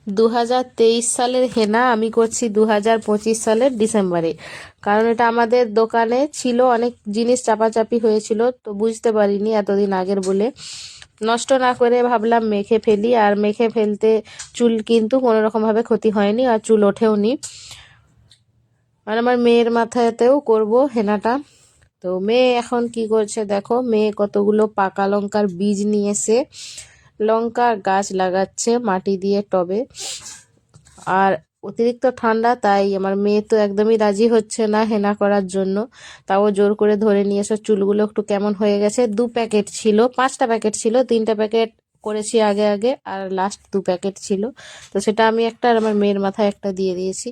2023 সালের হেনা আমি করছি 2025 সালের ডিসেম্বরে। কারণ এটা আমাদের দোকানে ছিল, অনেক জিনিস চাপাচাপি হয়েছিল তো বুঝতে পারিনি এতদিন আগের বলে। নষ্ট না করে ভাবলাম মেখে ফেলি, আর মেখে ফেলতে চুল কিন্তু কোনো রকমভাবে ক্ষতি হয়নি আর চুল ওঠেও নি। আর আমার মেয়ের মাথাতেও করব হেনাটা। তো মেয়ে এখন কি করছে দেখো, মেয়ে কতগুলো পাকা লঙ্কার বীজ নিয়েছে, লঙ্কার গাছ লাগাচ্ছে মাটি দিয়ে টবে। আর অতিরিক্ত ঠান্ডা, তাই আমার মেয়ে তো একদমই রাজি হচ্ছে না হেনা করার জন্য। তাও জোর করে ধরে নিয়ে এসে চুলগুলো একটু কেমন হয়ে গেছে। 2 প্যাকেট ছিল, 5টা প্যাকেট ছিল, 3টা প্যাকেট করেছি আগে আগে, আর লাস্ট 2 প্যাকেট ছিল। তো সেটা আমি একটা আর আমার মেয়ের মাথায় একটা দিয়ে দিয়েছি।